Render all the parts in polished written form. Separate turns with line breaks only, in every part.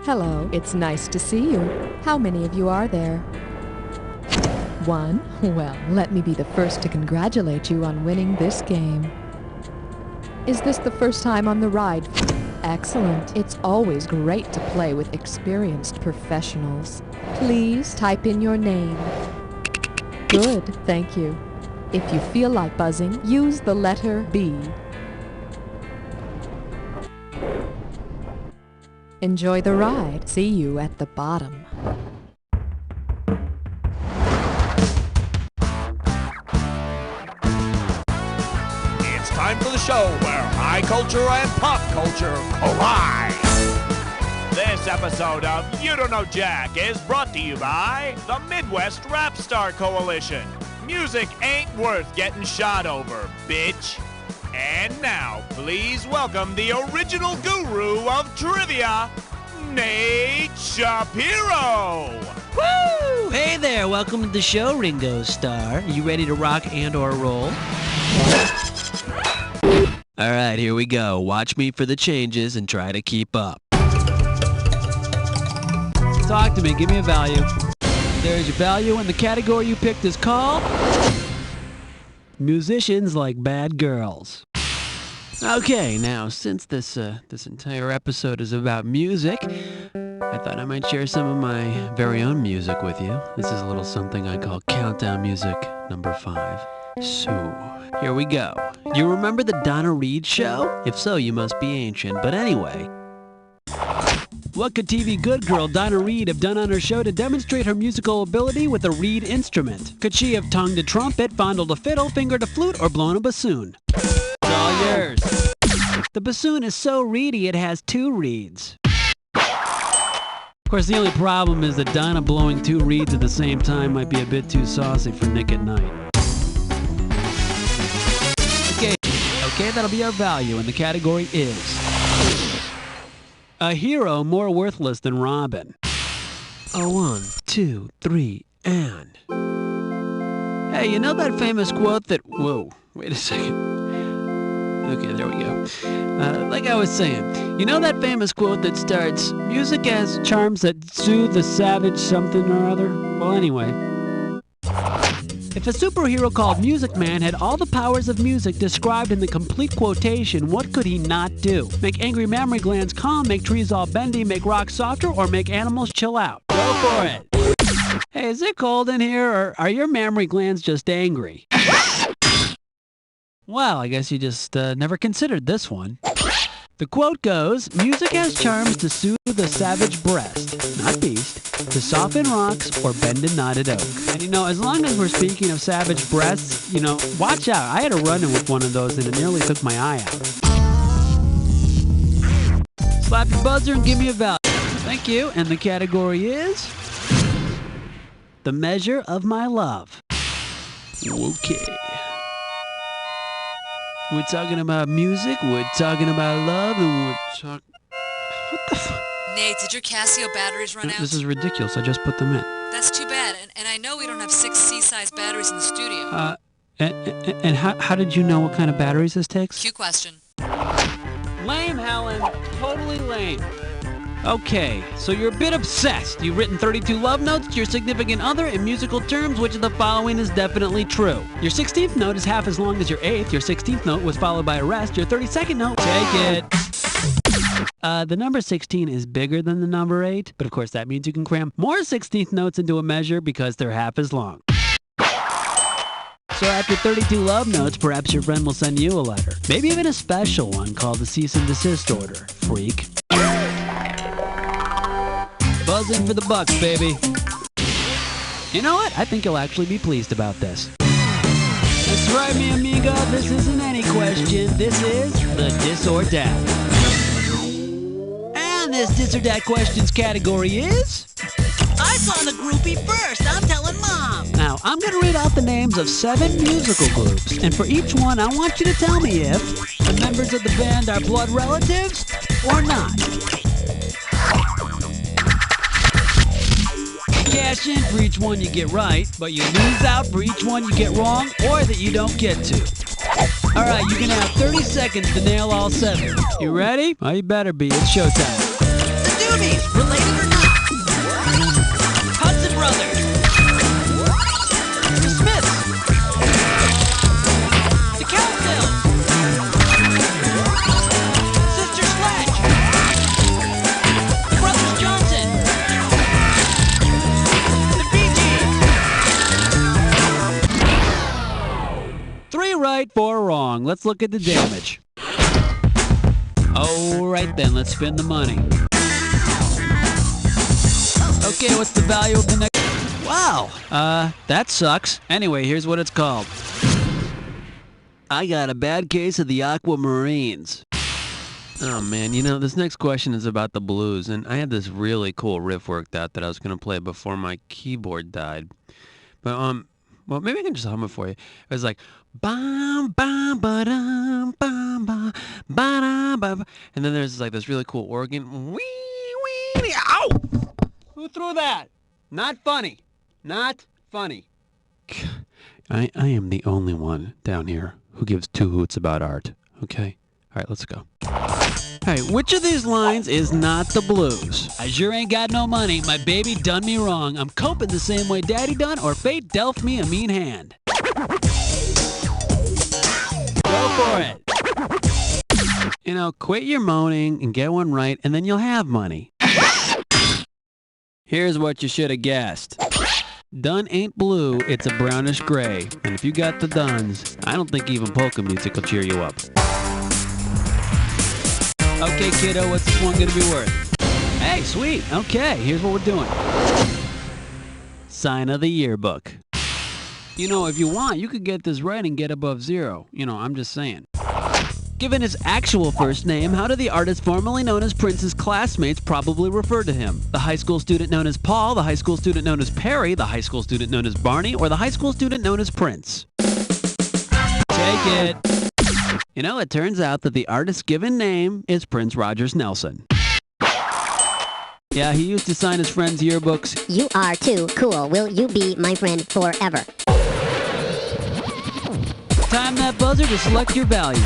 Hello, it's nice to see you. How many of you are there? One? Well, let me be the first to congratulate you on winning this game. Is this the first time on the ride? Excellent. It's always great to play with experienced professionals. Please type in your name. Good, thank you. If you feel like buzzing, use the letter B. Enjoy the ride. See you at the bottom.
It's time for the show where high culture and pop culture collide. This episode of You Don't Know Jack is brought to you by the Midwest Rap Star Coalition. Music ain't worth getting shot over, bitch. And now, please welcome the original guru of trivia, Nate Shapiro.
Woo! Hey there, welcome to the show, Ringo Starr. You ready to rock and or roll? All right, here we go. Watch me for the changes and try to keep up. Talk to me, give me a value. There's your value, and the category you picked is called Musicians Like Bad Girls. Okay, now since this entire episode is about music, I thought I might share some of my very own music with you. This is a little something I call Countdown Music number 5. So, here we go. You remember the Donna Reed show? If so, you must be ancient. But anyway, what could TV good girl Donna Reed have done on her show to demonstrate her musical ability with a reed instrument? Could she have tongued a trumpet, fondled a fiddle, fingered a flute, or blown a bassoon? It's all yours. The bassoon is so reedy it has 2 reeds. Of course, the only problem is that Donna blowing 2 reeds at the same time might be a bit too saucy for Nick at Night. Okay, that'll be our value, and the category is a hero more worthless than Robin. 1, 2, 3, and... Hey, you know that famous quote that... Whoa, wait a second. Okay, there we go. Like I was saying, you know that famous quote that starts, music has charms that soothe the savage something or other? Well, anyway. If a superhero called Music Man had all the powers of music described in the complete quotation, what could he not do? Make angry mammary glands calm, make trees all bendy, make rocks softer, or make animals chill out? Go for it! Hey, is it cold in here, or are your mammary glands just angry? Well, I guess you just never considered this one. The quote goes, music has charms to soothe the savage breast, not beast, to soften rocks or bend a knotted oak. And you know, as long as we're speaking of savage breasts, you know, watch out. I had a run-in with one of those and it nearly took my eye out. Slap your buzzer and give me a value. Thank you. And the category is The Measure of My Love. Okay. We're talking about music, we're talking about love, and we're talking... What the fuck?
Nate, did your Casio batteries run out?
This is ridiculous. I just put them in.
That's too bad, and I know we don't have 6 C-size batteries in the studio.
And how did you know what kind of batteries this takes?
Cue question.
Lame, Helen. Totally lame. Okay, so you're a bit obsessed. You've written 32 love notes to your significant other in musical terms. Which of the following is definitely true? Your 16th note is half as long as your 8th. Your 16th note was followed by a rest. Your 32nd note, take it. The number 16 is bigger than the number 8, but of course that means you can cram more 16th notes into a measure because they're half as long. So after 32 love notes, perhaps your friend will send you a letter. Maybe even a special one called the cease and desist order, freak. Buzzing for the bucks, baby. You know what? I think you'll actually be pleased about this. That's right, mi amigo. This isn't any question. This is the Dis or Dat. And this Dis or Dat questions category is...
I saw the groupie first. I'm telling Mom.
Now, I'm going to read out the names of 7 musical groups. And for each one, I want you to tell me if the members of the band are blood relatives or not. Cash in for each one you get right, but you lose out for each one you get wrong or that you don't get to. Alright, you can have 30 seconds to nail all 7. You ready? Well, you better be. It's showtime.
The Doobies, related
right, 4 wrong. Let's look at the damage. All right then, let's spin the money. Okay, what's the value of the next? Wow, that sucks. Anyway, here's what it's called. I got a bad case of the aquamarines. Oh man, you know, this next question is about the blues, and I had this really cool riff worked out that I was going to play before my keyboard died. But, well, maybe I can just hum it for you. It was like, bam, bam, ba-dum, bam, ba, ba-dum, ba, ba. And then there's like this really cool organ. Wee, wee, ow! Who threw that? Not funny. Not funny. I am the only one down here who gives 2 hoots about art, okay? All right, let's go. Hey, which of these lines is not the blues? I sure ain't got no money. My baby done me wrong. I'm coping the same way daddy done, or fate dealt me a mean hand. Go for it. You know, quit your moaning and get one right, and then you'll have money. Here's what you should have guessed. Dun ain't blue, it's a brownish gray. And if you got the duns, I don't think even polka music will cheer you up. Okay, kiddo, what's this one gonna be worth? Hey, sweet. Okay, here's what we're doing. Sign of the yearbook. You know, if you want, you could get this right and get above 0. You know, I'm just saying. Given his actual first name, how do the artist formerly known as Prince's classmates probably refer to him? The high school student known as Paul, the high school student known as Perry, the high school student known as Barney, or the high school student known as Prince? Take it. You know, it turns out that the artist's given name is Prince Rogers Nelson. Yeah, he used to sign his friends' yearbooks.
You are too cool. Will you be my friend forever?
Time that buzzer to select your value.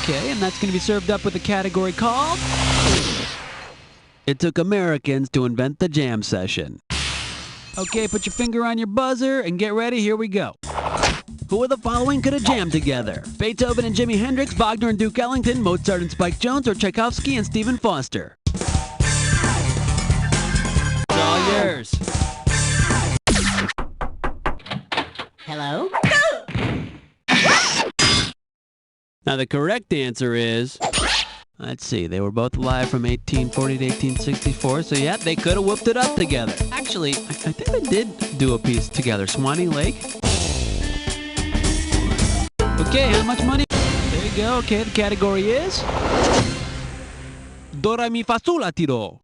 Okay, and that's going to be served up with a category called... It took Americans to invent the jam session. Okay, put your finger on your buzzer and get ready. Here we go. Who of the following could have jammed together? Beethoven and Jimi Hendrix, Wagner and Duke Ellington, Mozart and Spike Jones, or Tchaikovsky and Stephen Foster? It's all yours.
Hello?
Now the correct answer is... Let's see, they were both alive from 1840 to 1864, so yeah, they could have whooped it up together. Actually, I think they did do a piece together. Swanee Lake? Okay, how much money? There you go. Okay, the category is... Do, re, mi, fa, sol, la, ti, do.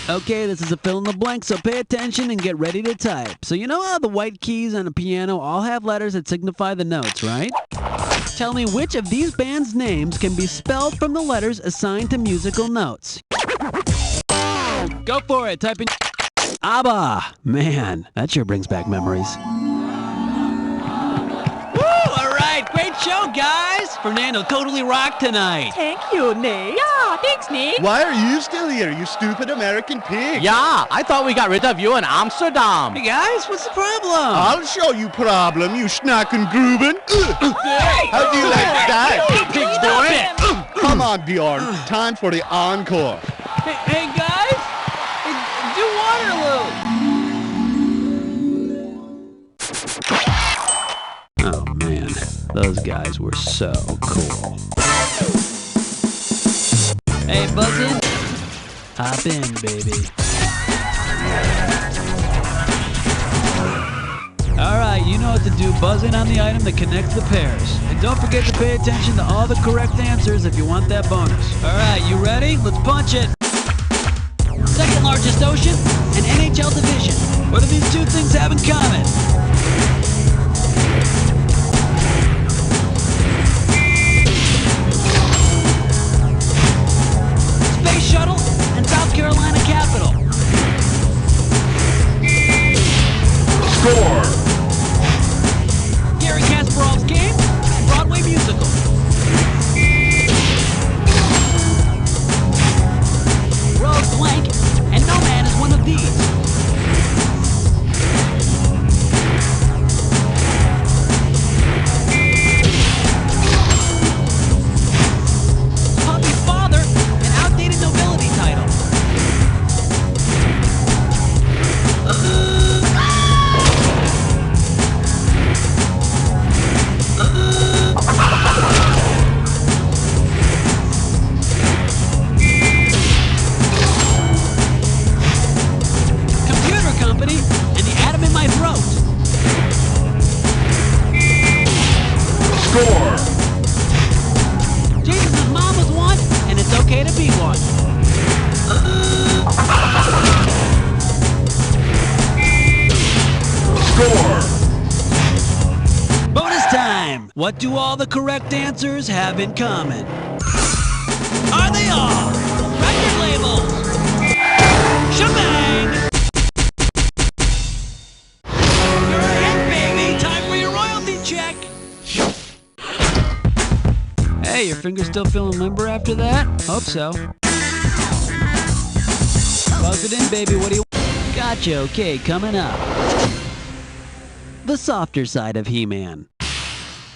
Okay, this is a fill in the blank, so pay attention and get ready to type. So you know how the white keys on a piano all have letters that signify the notes, right? Tell me which of these bands' names can be spelled from the letters assigned to musical notes. Go for it. Type in ABBA. Man, that sure brings back memories. Woo! All right, great show, guys. Fernando totally rocked tonight.
Thank you, Nick. Yeah, thanks, Nick.
Why are you still here, you stupid American pig?
Yeah, I thought we got rid of you in Amsterdam.
Hey guys, what's the problem?
I'll show you problem, you schnacken Gruben. How do you like that?
Pig's boy.
Come on, Bjorn. Time for the encore.
Hey guys, do Waterloo. Oh man, those guys were so cool. Hey, buzz in. Hop in, baby. Alright, you know what to do. Buzz in on the item that connects the pairs. And don't forget to pay attention to all the correct answers if you want that bonus. Alright, you ready? Let's punch it. Second largest ocean and NHL division. What do these two things have in common? Space shuttle and South Carolina Capitol.
Score!
Gary Kasparov's game and Broadway musical. Road blank, and no man is one of these. Puppy's father, an outdated nobility title. okay to be one. Bonus time! What do all the correct answers have in common? Are they all record labels? Shebang! You're a hit, baby! Time for your royalty check! Hey, your finger's still feeling limber after that? Hope so. Buzz it in, baby. What do you... Gotcha. Okay, coming up. The softer side of He-Man.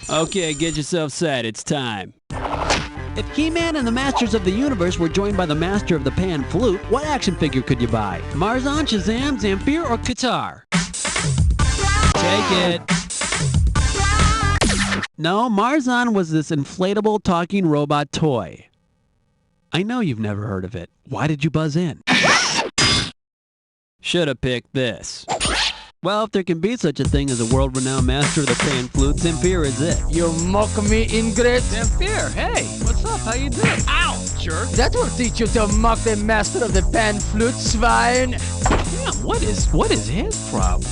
Okay, get yourself set. It's time. If He-Man and the Masters of the Universe were joined by the Master of the Pan Flute, what action figure could you buy? Marzan, Shazam, Zamfir, or Qatar? Take it. No, Marzan was this inflatable talking robot toy. I know you've never heard of it. Why did you buzz in? Should have picked this. Well, if there can be such a thing as a world-renowned master of the pan flute, Zamfir is it.
You mock me, Ingrid?
Zamfir, hey, what's up? How you doing? Ow, jerk.
That will teach you to mock the master of the pan flute, swine.
Damn, what is his problem?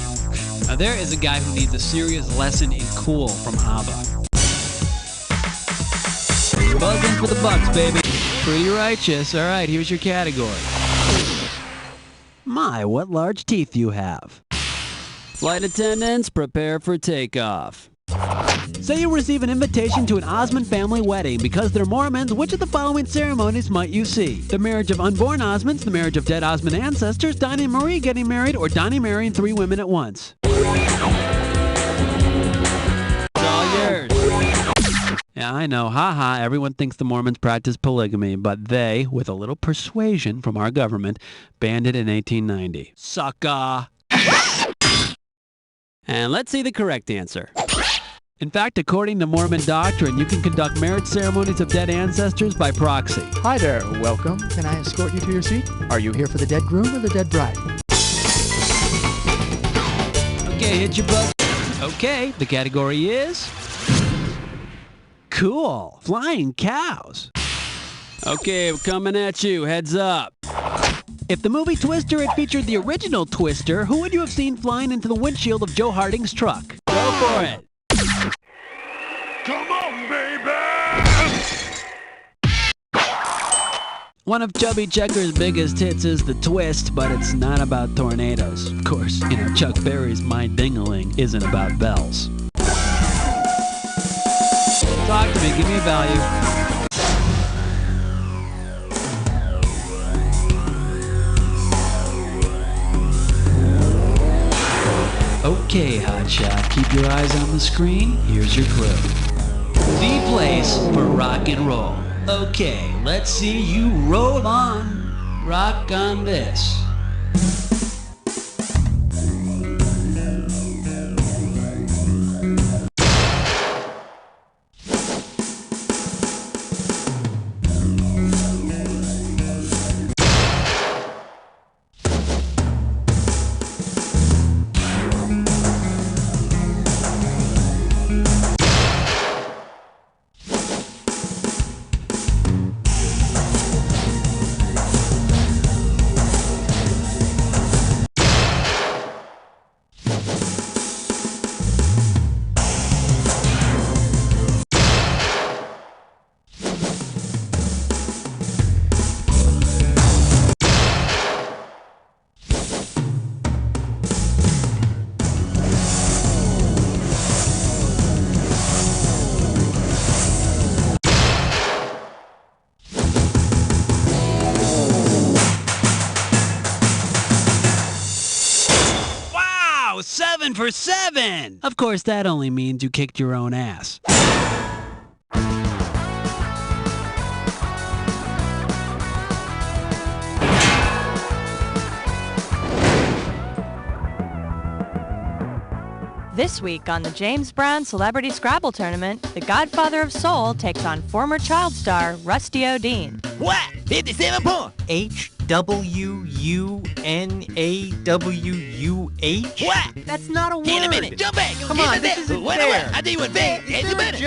Now, there is a guy who needs a serious lesson in cool from ABBA. Buzz in for the bucks, baby. Pretty righteous. All right, here's your category. My, what large teeth you have. Flight attendants, prepare for takeoff. Say you receive an invitation to an Osmond family wedding. Because they're Mormons, which of the following ceremonies might you see? The marriage of unborn Osmonds, the marriage of dead Osmond ancestors, Donnie and Marie getting married, or Donnie marrying 3 women at once? It's all yours. Yeah, I know, haha, everyone thinks the Mormons practice polygamy, but they, with a little persuasion from our government, banned it in 1890. Sucker! And let's see the correct answer. In fact, according to Mormon doctrine, you can conduct marriage ceremonies of dead ancestors by proxy.
Hi there, welcome. Can I escort you to your seat? Are you here for the dead groom or the dead bride?
Okay, hit your buzz. Okay, the category is... Cool. Flying cows. Okay, we're coming at you. Heads up. If the movie Twister had featured the original Twister, who would you have seen flying into the windshield of Joe Harding's truck? Go for it.
Come on, baby!
One of Chubby Checker's biggest hits is The Twist, but it's not about tornadoes. Of course, Chuck Berry's My Ding-a-Ling isn't about bells. Talk to me, give me a value. Okay, hotshot, keep your eyes on the screen. Here's your clue. The place for rock and roll. Okay, let's see you roll on. Rock on this. Wow, 7 for 7! Of course, that only means you kicked your own ass.
This week on the James Brown Celebrity Scrabble Tournament, the Godfather of Soul takes on former child star Rusty O'Dean.
What? 57 points. HWUNAWUH? What?
That's not a word.
In a minute. Jump back.
Come on, this isn't fair.
I tell you what, fair. It's a minute.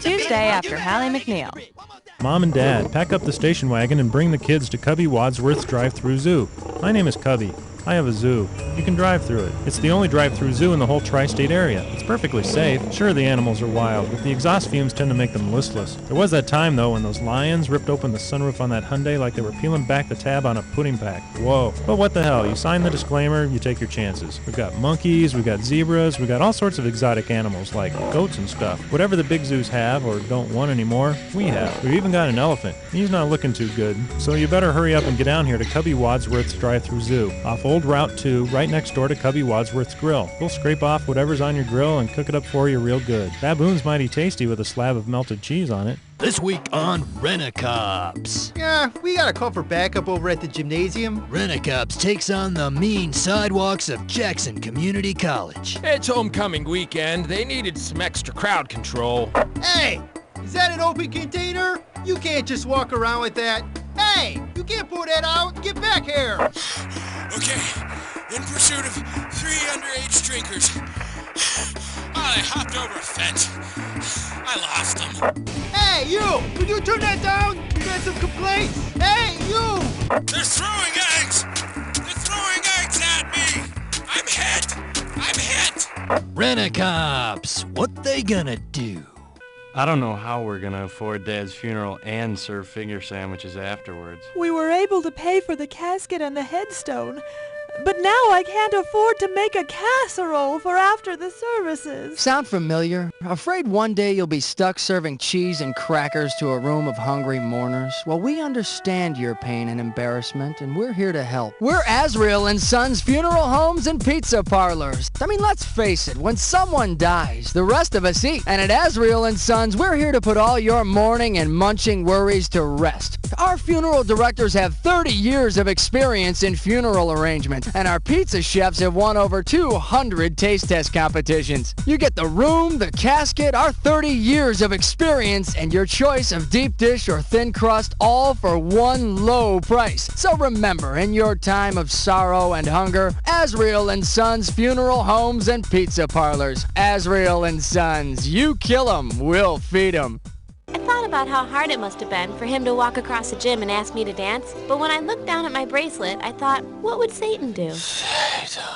Tuesday after Hallie McNeil.
Mom and Dad, pack up the station wagon and bring the kids to Cubby Wadsworth's drive-through zoo. My name is Cubby. I have a zoo. You can drive through it. It's the only drive-through zoo in the whole tri-state area. It's perfectly safe. Sure, the animals are wild, but the exhaust fumes tend to make them listless. There was that time, though, when those lions ripped open the sunroof on that Hyundai like they were peeling back the tab on a pudding pack. Whoa. But what the hell? You sign the disclaimer, you take your chances. We've got monkeys, we've got zebras, we've got all sorts of exotic animals like goats and stuff. Whatever the big zoos have or don't want anymore, we have. We've even got an elephant. He's not looking too good. So you better hurry up and get down here to Cubby Wadsworth's drive-through zoo. Off Old Route 2, right next door to Cubby Wadsworth's Grill. We'll scrape off whatever's on your grill and cook it up for you real good. Baboon's mighty tasty with a slab of melted cheese on it.
This week on Rent-A-Cops.
Yeah, we got a call for backup over at the gymnasium.
Rent-A-Cops takes on the mean sidewalks of Jackson Community College.
It's homecoming weekend. They needed some extra crowd control.
Hey, is that an open container? You can't just walk around with that. Hey, you can't pull that out. Get back here.
Okay, in pursuit of 3 underage drinkers. They hopped over a fence. I lost them.
Hey, you! Would you turn that down? We got some complaints. Hey, you!
They're throwing eggs! They're throwing eggs at me! I'm hit! I'm hit!
Rent-A-Cops, what they gonna do?
I don't know how we're gonna afford Dad's funeral and serve finger sandwiches afterwards.
We were able to pay for the casket and the headstone, but now I can't afford to make a casserole for after the services.
Sound familiar? Afraid one day you'll be stuck serving cheese and crackers to a room of hungry mourners? Well, we understand your pain and embarrassment, and we're here to help. We're Azrael and Sons Funeral Homes and Pizza Parlors. I mean, let's face it, when someone dies, the rest of us eat. And at Azrael and Sons, we're here to put all your mourning and munching worries to rest. Our funeral directors have 30 years of experience in funeral arrangement, and our pizza chefs have won over 200 taste test competitions. You get the room, the casket, our 30 years of experience, and your choice of deep dish or thin crust, all for one low price. So remember, in your time of sorrow and hunger, Azrael and Sons Funeral Homes and Pizza Parlors. Azrael and Sons, you kill 'em, we'll feed 'em.
I thought about how hard it must have been for him to walk across the gym and ask me to dance, but when I looked down at my bracelet, I thought, what would Satan do?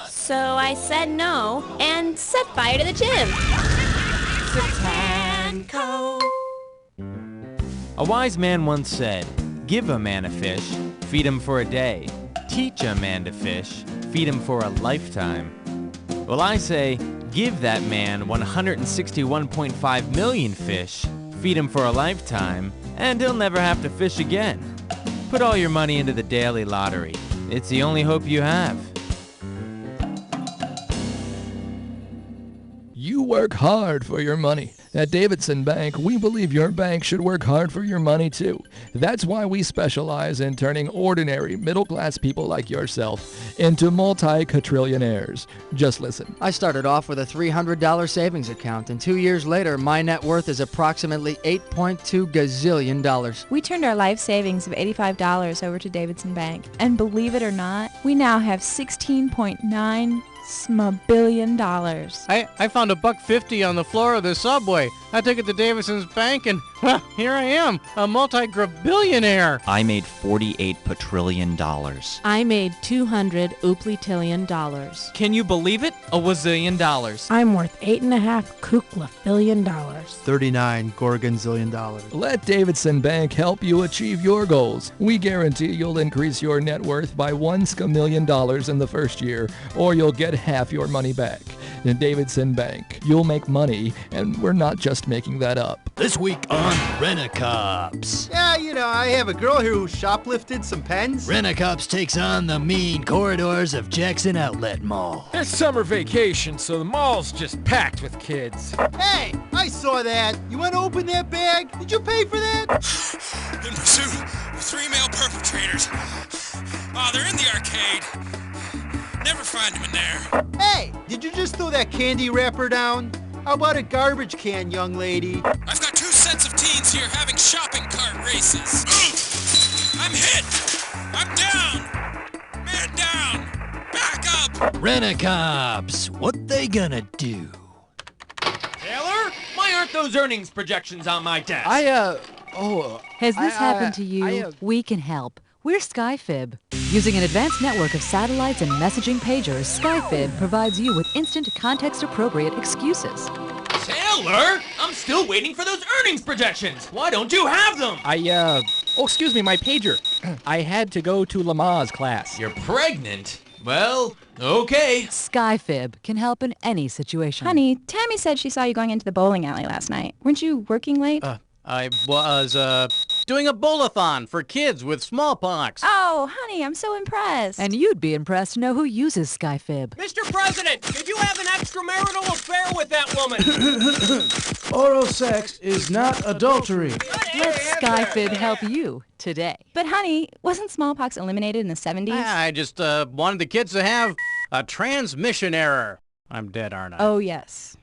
So I said no and set fire to the gym. Satanco.
A wise man once said, give a man a fish, feed him for a day. Teach a man to fish, feed him for a lifetime. Well, I say, give that man 161.5 million fish, feed him for a lifetime, and he'll never have to fish again. Put all your money into the daily lottery. It's the only hope you have.
You work hard for your money. At Davidson Bank, we believe your bank should work hard for your money too. That's why we specialize in turning ordinary middle-class people like yourself into multi-quadrillionaires. Just listen.
I started off with a $300 savings account, and 2 years later, my net worth is approximately $8.2 gazillion.
We turned our life savings of $85 over to Davidson Bank, and believe it or not, we now have $16.9 billion.
I found $1.50 on the floor of the subway. I took it to Davidson's bank and here I am, a multi-billionaire.
I made $48 quadrillion.
I made $200 ooplitillion.
Can you believe it? A wazillion dollars.
I'm worth $8.5 kooklafillion.
39 gorgonzillion.
Let Davidson Bank help you achieve your goals. We guarantee you'll increase your net worth by $1 million in the first year, or you'll get half your money back. In Davidson Bank, you'll make money, and we're not just making that up.
This week on Rent-A-Cops.
Yeah, you know, I have a girl here who shoplifted some pens.
Rent-A-Cops takes on the mean corridors of Jackson Outlet Mall.
It's summer vacation, so the mall's just packed with kids.
Hey, I saw that. You want to open that bag? Did you pay for that?
In pursuit of 3 male perpetrators. They're in the arcade. Never find them in there.
Hey, did you just throw that candy wrapper down? How about a garbage can, young lady?
I've got 2 sets of teens here having shopping cart races. I'm hit! I'm down! Man down! Back up!
Rent-A-Cops, what they gonna do?
Taylor, why aren't those earnings projections on my desk?
Has this happened to you? We can help. We're SkyFib. Using an advanced network of satellites and messaging pagers, SkyFib provides you with instant context-appropriate excuses.
Taylor, I'm still waiting for those earnings projections. Why don't you have them?
Oh, excuse me, my pager. I had to go to Lamaze class.
You're pregnant? Well, okay.
SkyFib can help in any situation.
Honey, Tammy said she saw you going into the bowling alley last night. Weren't you working late?
I was, doing a bowl-a-thon for kids with smallpox.
Oh, honey, I'm so impressed.
And you'd be impressed to know who uses SkyFib.
Mr. President, did you have an extramarital affair with that woman?
Oral sex is not adultery.
Let SkyFib help you today.
But honey, wasn't smallpox eliminated in the 70s?
I just wanted the kids to have a transmission error. I'm dead, aren't I?
Oh, yes.